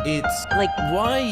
It's like, why,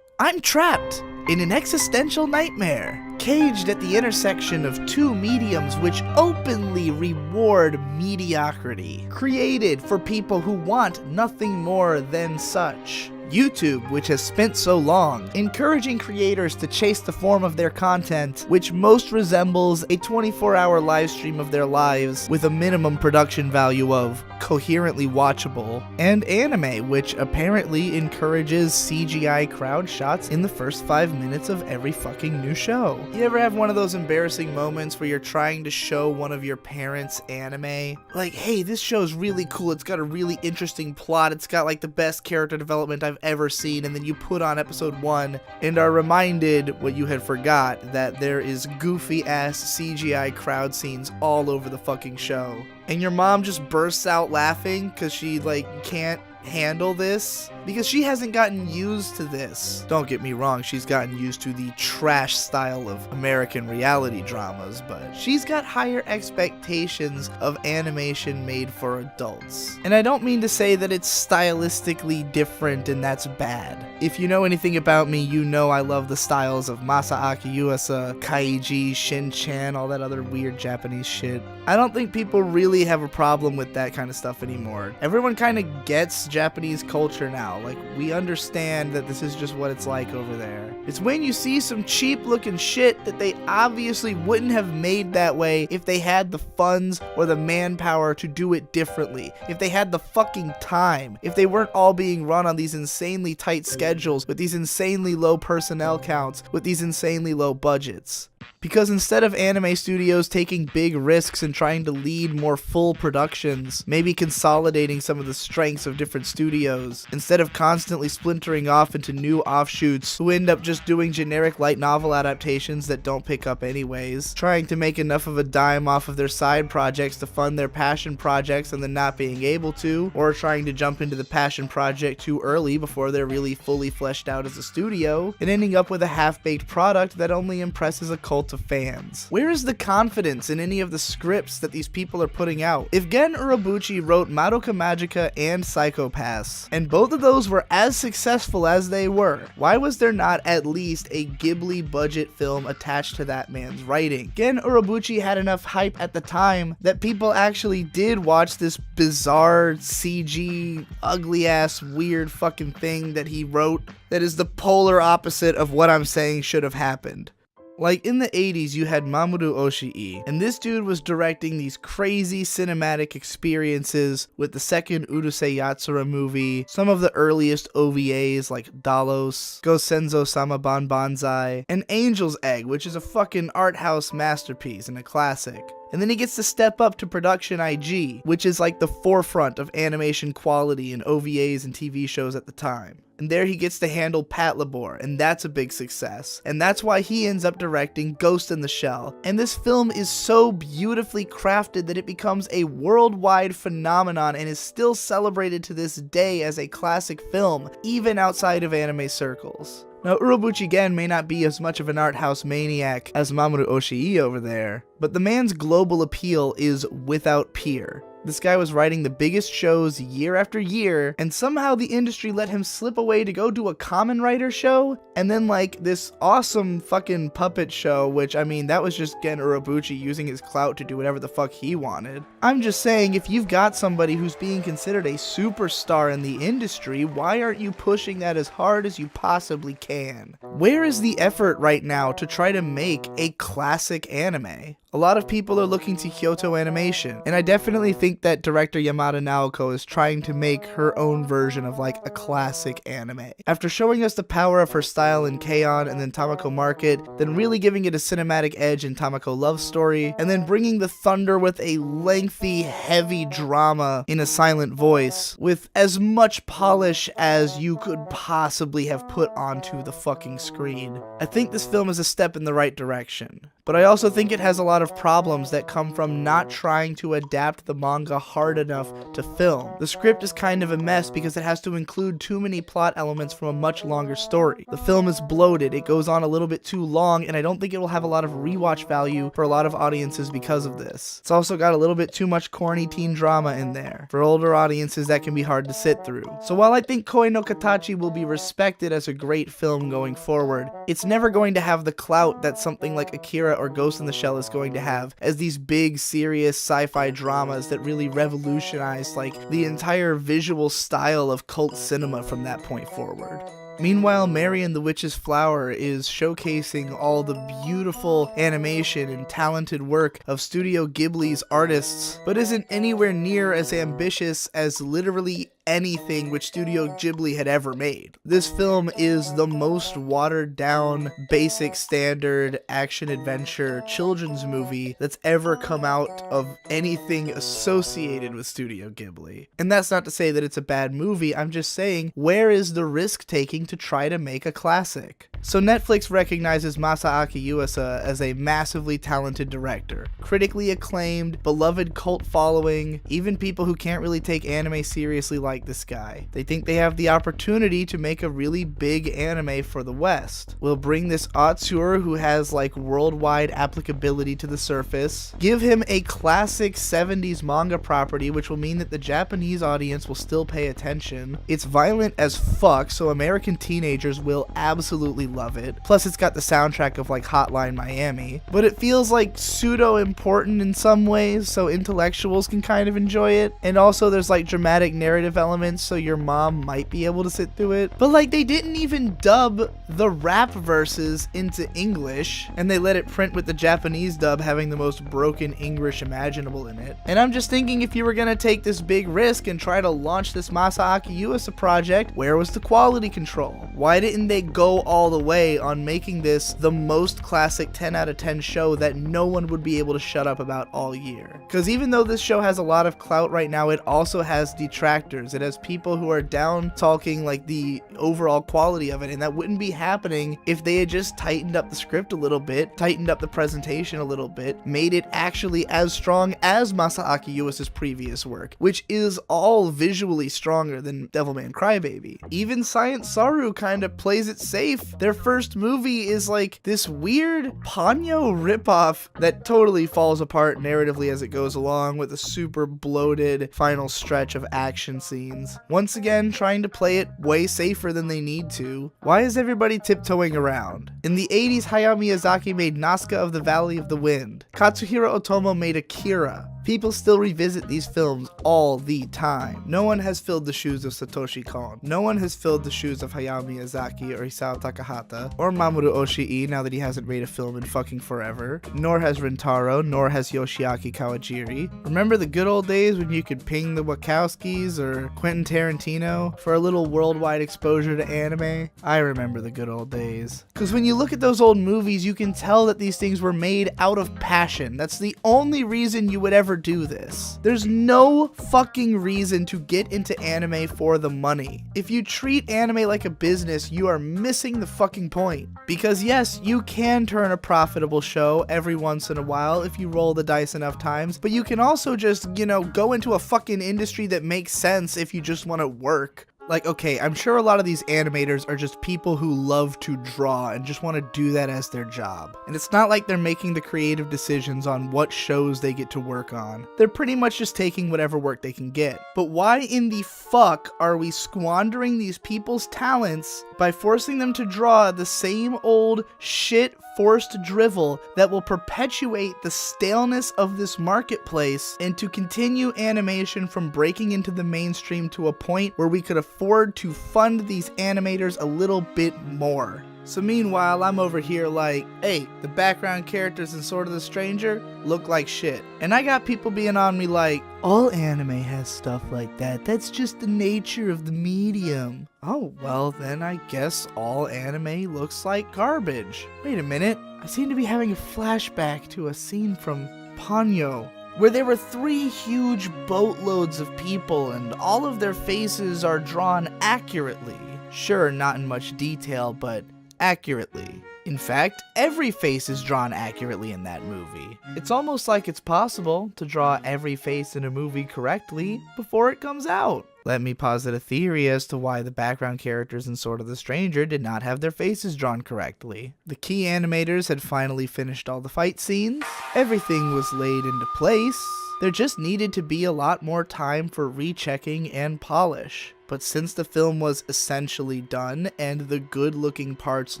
I'm trapped in an existential nightmare, caged at the intersection of two mediums which openly reward mediocrity, created for people who want nothing more than such. YouTube, which has spent so long encouraging creators to chase the form of their content, which most resembles a 24-hour live stream of their lives with a minimum production value of coherently watchable, and anime, which apparently encourages CGI crowd shots in the first 5 minutes of every fucking new show. You ever have one of those embarrassing moments where you're trying to show one of your parents anime? Like, hey, this show's really cool, it's got a really interesting plot, it's got like the best character development I've ever seen, and then you put on episode 1 and are reminded what you had forgot, that there is goofy ass CGI crowd scenes all over the fucking show. And your mom just bursts out laughing because she like can't handle this because she hasn't gotten used to this. Don't get me wrong, she's gotten used to the trash style of American reality dramas, but she's got higher expectations of animation made for adults. And I don't mean to say that it's stylistically different and that's bad. If you know anything about me, you know I love the styles of Masaaki Yuasa, Kaiji, Shin-chan, all that other weird Japanese shit. I don't think people really have a problem with that kind of stuff anymore. Everyone kind of gets Japanese culture now. Like, we understand that this is just what it's like over there. It's when you see some cheap looking shit that they obviously wouldn't have made that way if they had the funds or the manpower to do it differently. If they had the fucking time. If they weren't all being run on these insanely tight schedules with these insanely low personnel counts, with these insanely low budgets. Because instead of anime studios taking big risks and trying to lead more full productions, maybe consolidating some of the strengths of different studios, instead of constantly splintering off into new offshoots who end up just doing generic light novel adaptations that don't pick up anyways, trying to make enough of a dime off of their side projects to fund their passion projects and then not being able to, or trying to jump into the passion project too early before they're really fully fleshed out as a studio, and ending up with a half-baked product that only impresses a cult of fans. Where is the confidence in any of the scripts that these people are putting out? If Gen Urobuchi wrote Madoka Magica and Psycho-Pass, and both of those were as successful as they were, why was there not at least a Ghibli budget film attached to that man's writing? Gen Urobuchi had enough hype at the time that people actually did watch this bizarre CG, ugly ass, weird fucking thing that he wrote that is the polar opposite of what I'm saying should have happened. Like, in the 80s, you had Mamoru Oshii, and this dude was directing these crazy cinematic experiences with the second Urusei Yatsura movie, some of the earliest OVAs like Dalos, Go Senzo Sama Banzai, and Angel's Egg, which is a fucking art house masterpiece and a classic. And then he gets to step up to Production IG, which is like the forefront of animation quality in OVAs and TV shows at the time. And there he gets to handle Patlabor, and that's a big success. And that's why he ends up directing Ghost in the Shell. And this film is so beautifully crafted that it becomes a worldwide phenomenon and is still celebrated to this day as a classic film, even outside of anime circles. Now, Urobuchi Gen may not be as much of an art house maniac as Mamoru Oshii over there, but the man's global appeal is without peer. This guy was writing the biggest shows year after year, and somehow the industry let him slip away to go do a Kamen Rider show, and then like this awesome fucking puppet show, which I mean, that was just Gen Urobuchi using his clout to do whatever the fuck he wanted. I'm just saying, if you've got somebody who's being considered a superstar in the industry, why aren't you pushing that as hard as you possibly can? Where is the effort right now to try to make a classic anime? A lot of people are looking to Kyoto Animation, and I definitely think that director Yamada Naoko is trying to make her own version of like a classic anime. After showing us the power of her style in K-On! And then Tamako Market, then really giving it a cinematic edge in Tamako Love Story, and then bringing the thunder with a lengthy, heavy drama in a silent voice, with as much polish as you could possibly have put onto the fucking screen. I think this film is a step in the right direction. but I also think it has a lot of problems that come from not trying to adapt the manga hard enough to film. The script is kind of a mess because it has to include too many plot elements from a much longer story. The film is bloated, it goes on a little bit too long, and I don't think it will have a lot of rewatch value for a lot of audiences because of this. It's also got a little bit too much corny teen drama in there. For older audiences, that can be hard to sit through. So while I think Koi no Katachi will be respected as a great film going forward, it's never going to have the clout that something like Akira or Ghost in the Shell is going to have as these big, serious sci-fi dramas that really revolutionized like the entire visual style of cult cinema from that point forward. Meanwhile, Mary and the Witch's Flower is showcasing all the beautiful animation and talented work of Studio Ghibli's artists, but isn't anywhere near as ambitious as literally anything which Studio Ghibli had ever made. This film is the most watered down, basic standard action-adventure children's movie that's ever come out of anything associated with Studio Ghibli. And that's not to say that it's a bad movie, I'm just saying, where is the risk-taking to try to make a classic? So Netflix recognizes Masaaki Yuasa as a massively talented director. Critically acclaimed, beloved cult following, even people who can't really take anime seriously like this guy. They think they have the opportunity to make a really big anime for the West. We'll bring this auteur who has like worldwide applicability to the surface, give him a classic 70s manga property which will mean that the Japanese audience will still pay attention. It's violent as fuck, so American teenagers will absolutely love it. Plus it's got the soundtrack of like Hotline Miami, but it feels like pseudo important in some ways, so intellectuals can kind of enjoy it. And also there's like dramatic narrative elements, so your mom might be able to sit through it. But like they didn't even dub the rap verses into English, and they let it print with the Japanese dub having the most broken English imaginable in it. And I'm just thinking, if you were gonna take this big risk and try to launch this Masaaki Yuasa project, where was the quality control? Why didn't they go all the way on making this the most classic 10 out of 10 show that no one would be able to shut up about all year? Because even though this show has a lot of clout right now, it also has detractors. It has people who are down talking like the overall quality of it, and that wouldn't be happening if they had just tightened up the script a little bit, tightened up the presentation a little bit, made it actually as strong as Masaaki Yuasa's previous work, which is all visually stronger than Devilman Crybaby. Even Science Saru kind of plays it safe. Their first movie is like this weird Ponyo ripoff that totally falls apart narratively as it goes along, with a super bloated final stretch of action scenes. Once again, trying to play it way safer than they need to. Why is everybody tiptoeing around? In the 80s, Hayao Miyazaki made Nazca of the Valley of the Wind. Katsuhiro Otomo made Akira. People still revisit these films all the time. No one has filled the shoes of Satoshi Kon. No one has filled the shoes of Hayao Miyazaki or Isao Takahata or Mamoru Oshii now that he hasn't made a film in fucking forever. Nor has Rintaro, nor has Yoshiaki Kawajiri. Remember the good old days when you could ping the Wachowskis or Quentin Tarantino for a little worldwide exposure to anime? I remember the good old days. Because when you look at those old movies, you can tell that these things were made out of passion. That's the only reason you would ever do this. There's no fucking reason to get into anime for the money. If you treat anime like a business, you are missing the fucking point. Because yes, you can turn a profitable show every once in a while if you roll the dice enough times, but you can also just, go into a fucking industry that makes sense if you just want to work. Like, okay, I'm sure a lot of these animators are just people who love to draw and just want to do that as their job. And it's not like they're making the creative decisions on what shows they get to work on. They're pretty much just taking whatever work they can get. But why in the fuck are we squandering these people's talents by forcing them to draw the same old shit forced drivel that will perpetuate the staleness of this marketplace and to continue animation from breaking into the mainstream to a point where we could afford to fund these animators a little bit more? So meanwhile, I'm over here like, hey, the background characters in Sword of the Stranger look like shit. And I got people being on me like, all anime has stuff like that. That's just the nature of the medium. Oh, well then I guess all anime looks like garbage. Wait a minute, I seem to be having a flashback to a scene from Ponyo, where there were 3 huge boatloads of people and all of their faces are drawn accurately. Sure, not in much detail, but accurately. In fact, every face is drawn accurately in that movie. It's almost like it's possible to draw every face in a movie correctly before it comes out. Let me posit a theory as to why the background characters in Sword of the Stranger did not have their faces drawn correctly. The key animators had finally finished all the fight scenes, everything was laid into place, there just needed to be a lot more time for rechecking and polish. But since the film was essentially done and the good looking parts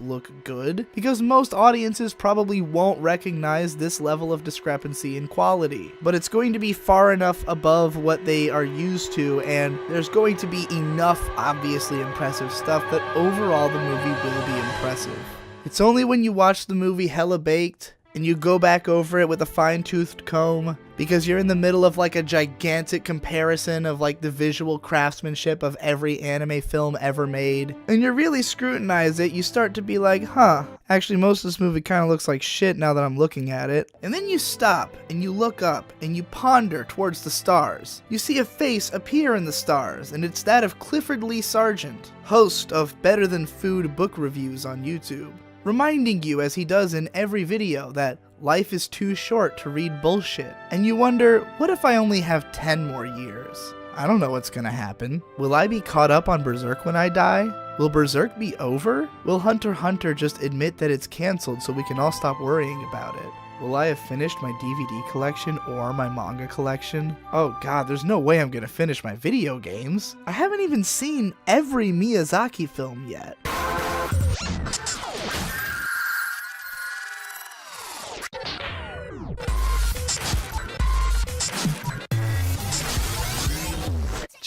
look good, because most audiences probably won't recognize this level of discrepancy in quality, but it's going to be far enough above what they are used to, and there's going to be enough obviously impressive stuff that overall the movie will be impressive. It's only when you watch the movie hella baked and you go back over it with a fine-toothed comb, because you're in the middle of like a gigantic comparison of like the visual craftsmanship of every anime film ever made, and you really scrutinize it, you start to be like, huh, actually most of this movie kind of looks like shit now that I'm looking at it. And then you stop, and you look up, and you ponder towards the stars. You see a face appear in the stars, and it's that of Clifford Lee Sargent, host of Better Than Food book reviews on YouTube, reminding you, as he does in every video, that life is too short to read bullshit. And you wonder, what if I only have 10 more years? I don't know what's gonna happen. Will I be caught up on Berserk when I die? Will Berserk be over? Will Hunter x Hunter just admit that it's cancelled so we can all stop worrying about it? Will I have finished my DVD collection or my manga collection? Oh god, there's no way I'm gonna finish my video games. I haven't even seen every Miyazaki film yet.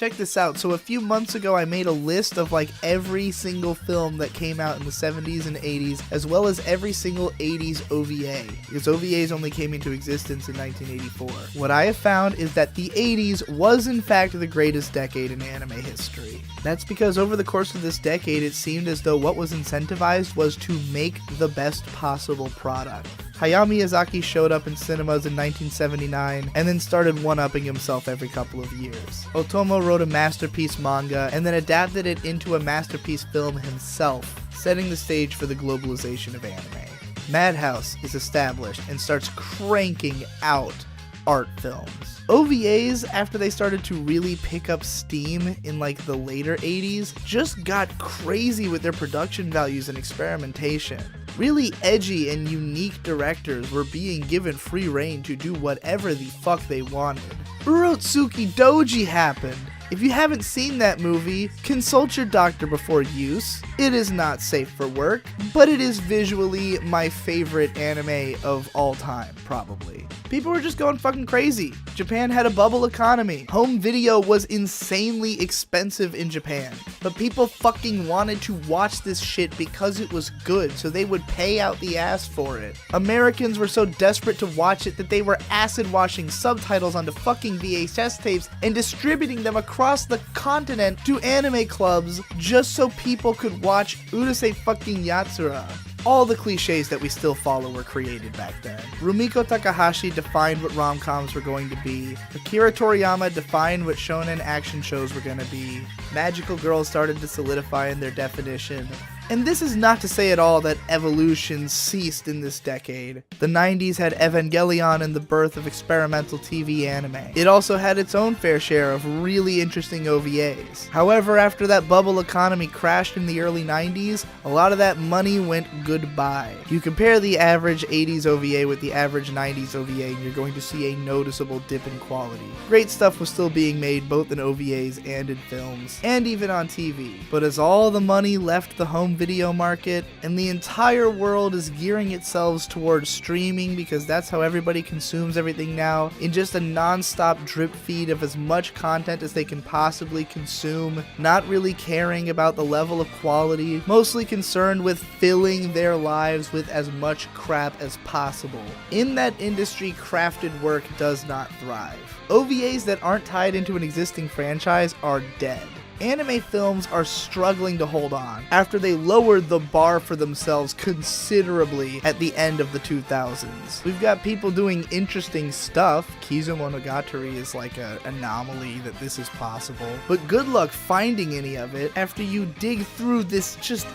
Check this out. So a few months ago I made a list of like every single film that came out in the 70s and 80s, as well as every single 80s OVA, because OVAs only came into existence in 1984. What I have found is that the 80s was in fact the greatest decade in anime history. That's because over the course of this decade it seemed as though what was incentivized was to make the best possible product. Hayao Miyazaki showed up in cinemas in 1979 and then started one-upping himself every couple of years. Otomo wrote a masterpiece manga and then adapted it into a masterpiece film himself, setting the stage for the globalization of anime. Madhouse is established and starts cranking out art films. OVAs, after they started to really pick up steam in like the later 80s, just got crazy with their production values and experimentation. Really edgy and unique directors were being given free rein to do whatever the fuck they wanted. Urotsuki Doji happened. If you haven't seen that movie, consult your doctor before use. It is not safe for work, but it is visually my favorite anime of all time, probably. People were just going fucking crazy. Japan had a bubble economy. Home video was insanely expensive in Japan, but people fucking wanted to watch this shit because it was good, so they would pay out the ass for it. Americans were so desperate to watch it that they were acid washing subtitles onto fucking VHS tapes and distributing them across the continent to anime clubs just so people could watch Urusei fucking Yatsura. All the cliches that we still follow were created back then. Rumiko Takahashi defined what rom-coms were going to be. Akira Toriyama defined what shonen action shows were going to be. Magical girls started to solidify in their definition. And this is not to say at all that evolution ceased in this decade. The 90s had Evangelion and the birth of experimental TV anime. It also had its own fair share of really interesting OVAs. However, after that bubble economy crashed in the early 90s, a lot of that money went goodbye. You compare the average 80s OVA with the average 90s OVA and you're going to see a noticeable dip in quality. Great stuff was still being made both in OVAs and in films, and even on TV. But as all the money left the home video market, and the entire world is gearing itself towards streaming because that's how everybody consumes everything now, in just a non-stop drip feed of as much content as they can possibly consume, not really caring about the level of quality, mostly concerned with filling their lives with as much crap as possible. In that industry, crafted work does not thrive. OVAs that aren't tied into an existing franchise are dead. Anime films are struggling to hold on after they lowered the bar for themselves considerably at the end of the 2000s. We've got people doing interesting stuff. Kizumonogatari is like an anomaly that this is possible, but good luck finding any of it after you dig through this just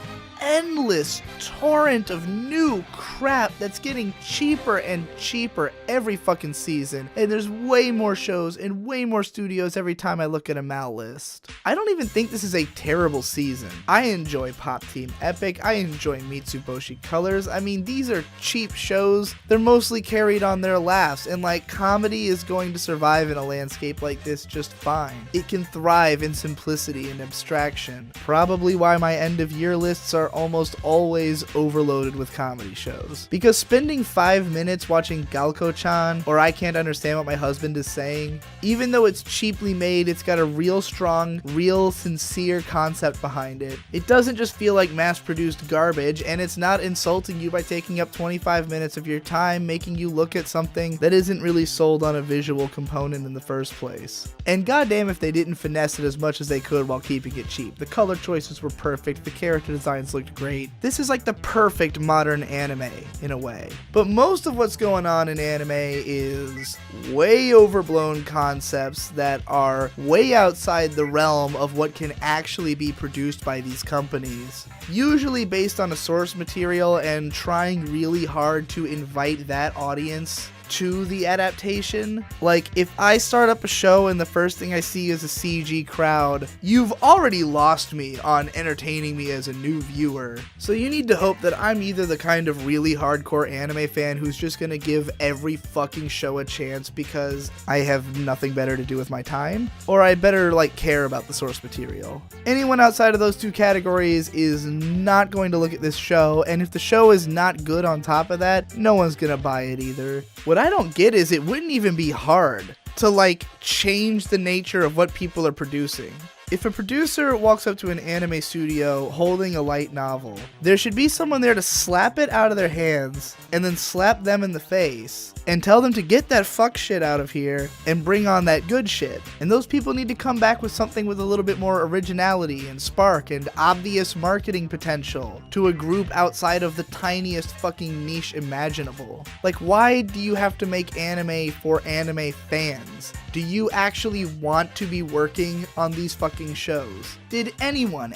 endless torrent of new crap that's getting cheaper and cheaper every fucking season, and there's way more shows and way more studios every time I look at a mal list. I don't even think this is a terrible season. I enjoy Pop Team Epic, I enjoy Mitsuboshi Colors. I mean, these are cheap shows. They're mostly carried on their laughs, and like, comedy is going to survive in a landscape like this just fine. It can thrive in simplicity and abstraction. Probably why my end of year lists are almost always overloaded with comedy shows. Because spending 5 minutes watching Galko-chan or I Can't Understand What My Husband Is Saying, even though it's cheaply made, it's got a real strong, real sincere concept behind it. It doesn't just feel like mass-produced garbage, and it's not insulting you by taking up 25 minutes of your time making you look at something that isn't really sold on a visual component in the first place. And goddamn if they didn't finesse it as much as they could while keeping it cheap. The color choices were perfect, the character designs looked great. This is like the perfect modern anime in a way. But most of what's going on in anime is way overblown concepts that are way outside the realm of what can actually be produced by these companies. Usually based on a source material and trying really hard to invite that audience to the adaptation. Like, if I start up a show and the first thing I see is a CG crowd, you've already lost me on entertaining me as a new viewer. So you need to hope that I'm either the kind of really hardcore anime fan who's just gonna give every fucking show a chance because I have nothing better to do with my time, or I better like care about the source material. Anyone outside of those two categories is not going to look at this show, and if the show is not good on top of that, no one's gonna buy it either. What I don't get is it wouldn't even be hard to like change the nature of what people are producing. If a producer walks up to an anime studio holding a light novel, there should be someone there to slap it out of their hands and then slap them in the face and tell them to get that fuck shit out of here and bring on that good shit. And those people need to come back with something with a little bit more originality and spark and obvious marketing potential to a group outside of the tiniest fucking niche imaginable. Like, why do you have to make anime for anime fans? Do you actually want to be working on these fucking shows? Did anyone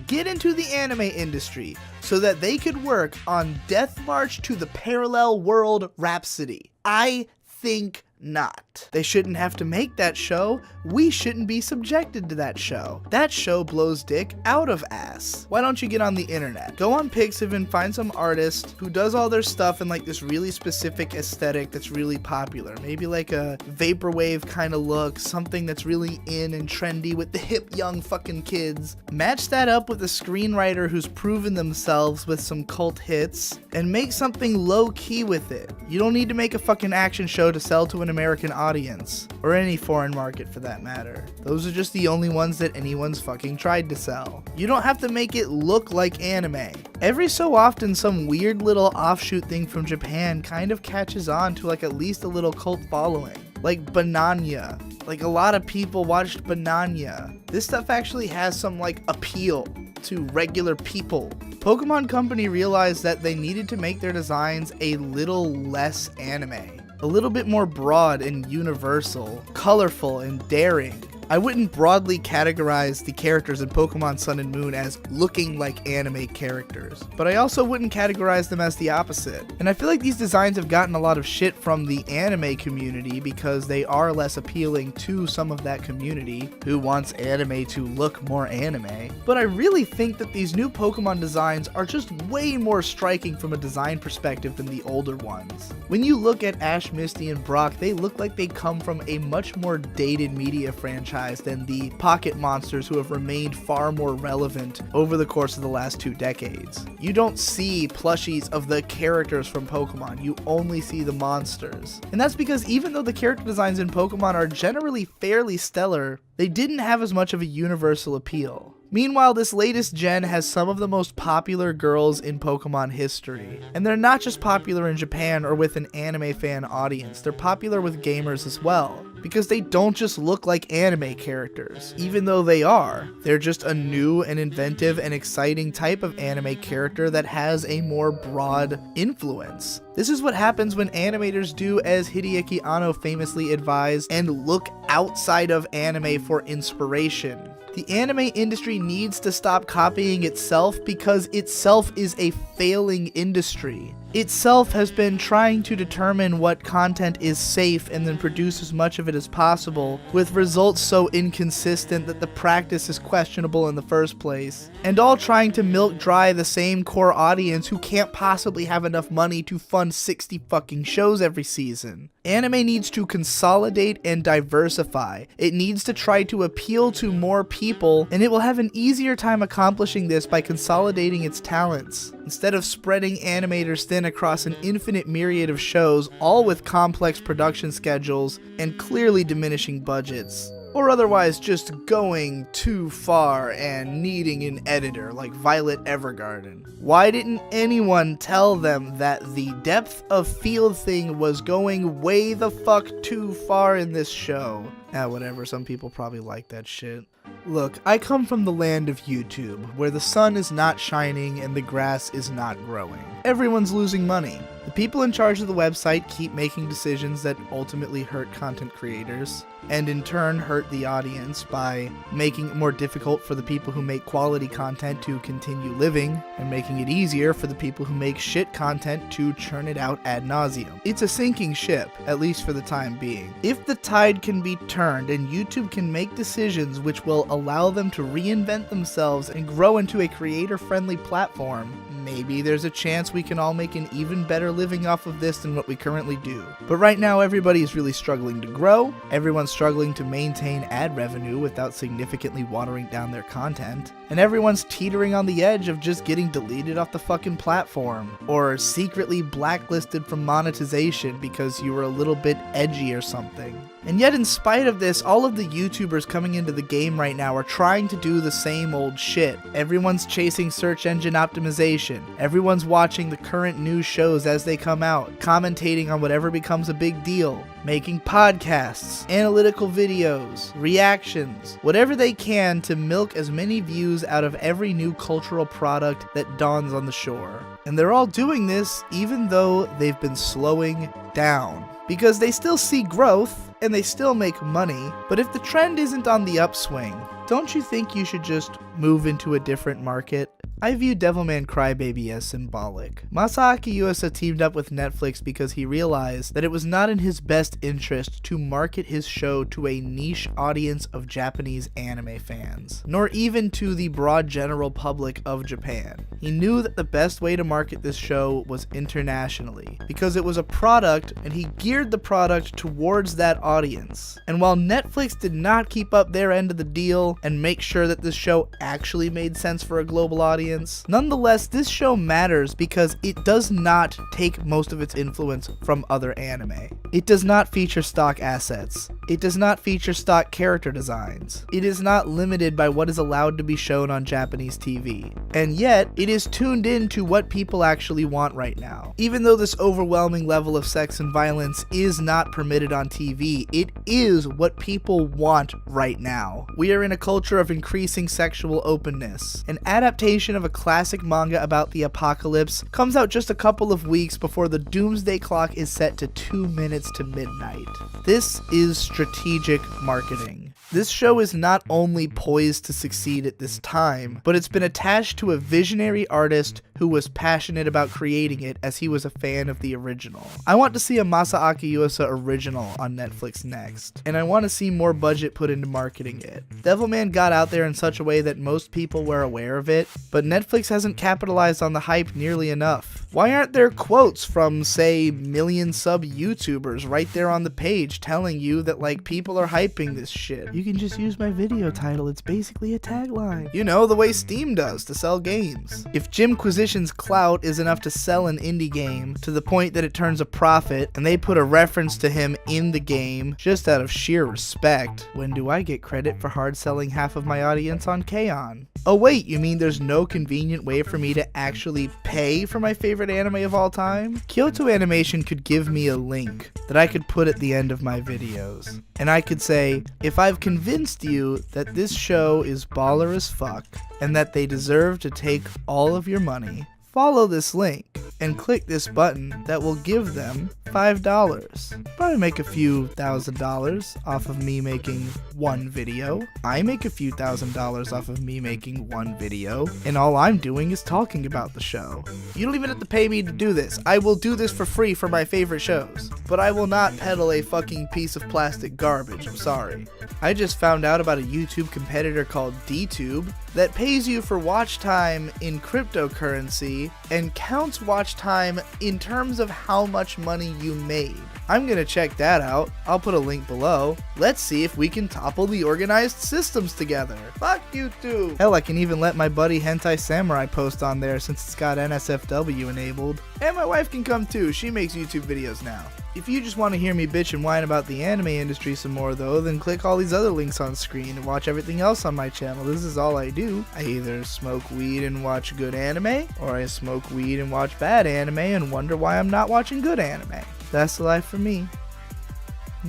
get into the anime industry so that they could work on Death March to the Parallel World Rhapsody? I think not. They shouldn't have to make that show. We shouldn't be subjected to that show. That show blows dick out of ass. Why don't you get on the internet? Go on Pixiv and find some artist who does all their stuff in like this really specific aesthetic that's really popular. Maybe like a vaporwave kind of look, something that's really in and trendy with the hip young fucking kids. Match that up with a screenwriter who's proven themselves with some cult hits and make something low key with it. You don't need to make a fucking action show to sell to an American audience, or any foreign market for that matter. Those are just the only ones that anyone's fucking tried to sell. You don't have to make it look like anime. Every so often some weird little offshoot thing from Japan kind of catches on to like at least a little cult following. Like Bananya. Like a lot of people watched Bananya. This stuff actually has some like appeal to regular people. Pokemon Company realized that they needed to make their designs a little less anime. A little bit more broad and universal, colorful and daring. I wouldn't broadly categorize the characters in Pokemon Sun and Moon as looking like anime characters, but I also wouldn't categorize them as the opposite. And I feel like these designs have gotten a lot of shit from the anime community because they are less appealing to some of that community who wants anime to look more anime. But I really think that these new Pokemon designs are just way more striking from a design perspective than the older ones. When you look at Ash, Misty, and Brock, they look like they come from a much more dated media franchise than the pocket monsters who have remained far more relevant over the course of the last 2 decades. You don't see plushies of the characters from Pokemon, you only see the monsters. And that's because even though the character designs in Pokemon are generally fairly stellar, they didn't have as much of a universal appeal. Meanwhile, this latest gen has some of the most popular girls in Pokemon history. And they're not just popular in Japan or with an anime fan audience, they're popular with gamers as well. because they don't just look like anime characters, even though they are. They're just a new and inventive and exciting type of anime character that has a more broad influence. This is what happens when animators do as Hideaki Anno famously advised and look outside of anime for inspiration. The anime industry needs to stop copying itself because itself is a failing industry. Itself has been trying to determine what content is safe and then produce as much of it as possible, with results so inconsistent that the practice is questionable in the first place, and all trying to milk dry the same core audience who can't possibly have enough money to fund 60 fucking shows every season. Anime needs to consolidate and diversify. It needs to try to appeal to more people, and it will have an easier time accomplishing this by consolidating its talents, instead of spreading animators thin across an infinite myriad of shows, all with complex production schedules and clearly diminishing budgets. Or otherwise just going too far and needing an editor like Violet Evergarden. Why didn't anyone tell them that the depth of field thing was going way the fuck too far in this show? Whatever, some people probably like that shit. Look, I come from the land of YouTube, where the sun is not shining and the grass is not growing. Everyone's losing money. The people in charge of the website keep making decisions that ultimately hurt content creators, and in turn hurt the audience by making it more difficult for the people who make quality content to continue living, and making it easier for the people who make shit content to churn it out ad nauseum. It's a sinking ship, at least for the time being. If the tide can be turned and YouTube can make decisions which will allow them to reinvent themselves and grow into a creator-friendly platform, maybe there's a chance we can all make an even better living off of this than what we currently do. But right now everybody is really struggling to grow, everyone's struggling to maintain ad revenue without significantly watering down their content, and everyone's teetering on the edge of just getting deleted off the fucking platform, or secretly blacklisted from monetization because you were a little bit edgy or something. And yet in spite of this, all of the YouTubers coming into the game right now are trying to do the same old shit. Everyone's chasing search engine optimization. Everyone's watching the current news shows as they come out, commentating on whatever becomes a big deal, making podcasts, analytical videos, reactions, whatever they can to milk as many views out of every new cultural product that dawns on the shore. And they're all doing this even though they've been slowing down, because they still see growth and they still make money. But if the trend isn't on the upswing, don't you think you should just move into a different market? I view Devilman Crybaby as symbolic. Masaaki Yuasa teamed up with Netflix because he realized that it was not in his best interest to market his show to a niche audience of Japanese anime fans, nor even to the broad general public of Japan. He knew that the best way to market this show was internationally, because it was a product and he geared the product towards that audience. And while Netflix did not keep up their end of the deal and make sure that this show actually made sense for a global audience, nonetheless, this show matters because it does not take most of its influence from other anime. It does not feature stock assets. It does not feature stock character designs. It is not limited by what is allowed to be shown on Japanese TV. And yet, it is tuned in to what people actually want right now. Even though this overwhelming level of sex and violence is not permitted on TV, it is what people want right now. We are in a culture of increasing sexual openness. An adaptation of a classic manga about the apocalypse comes out just a couple of weeks before the doomsday clock is set to 2 minutes to midnight. This is strategic marketing. This show is not only poised to succeed at this time, but it's been attached to a visionary artist who was passionate about creating it as he was a fan of the original. I want to see a Masaaki Yuasa original on Netflix next, and I want to see more budget put into marketing it. Devilman got out there in such a way that most people were aware of it, but Netflix hasn't capitalized on the hype nearly enough. Why aren't there quotes from, say, million sub YouTubers right there on the page telling you that, like, people are hyping this shit? You can just use my video title, it's basically a tagline. You know, the way Steam does to sell games. If Jimquisition organization's clout is enough to sell an indie game to the point that it turns a profit, and they put a reference to him in the game just out of sheer respect, when do I get credit for hard selling half of my audience on K-On? Oh wait, you mean there's no convenient way for me to actually pay for my favorite anime of all time? Kyoto Animation could give me a link that I could put at the end of my videos. And I could say, if I've convinced you that this show is baller as fuck, and that they deserve to take all of your money, follow this link and click this button that will give them $5. Probably make a few $1,000s off of me making one video. I make a few $1,000s off of me making one video, and all I'm doing is talking about the show. You don't even have to pay me to do this. I will do this for free for my favorite shows, but I will not peddle a fucking piece of plastic garbage. I'm sorry. I just found out about a YouTube competitor called DTube that pays you for watch time in cryptocurrency and counts watch time in terms of how much money you made. I'm gonna check that out. I'll put a link below. Let's see if we can topple the organized systems together. Fuck YouTube! Hell, I can even let my buddy Hentai Samurai post on there since it's got NSFW enabled. And my wife can come too. She makes YouTube videos now. If you just want to hear me bitch and whine about the anime industry some more though, then click all these other links on screen and watch everything else on my channel. This is all I do. I either smoke weed and watch good anime, or I smoke weed and watch bad anime and wonder why I'm not watching good anime. That's the life for me.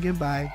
Goodbye.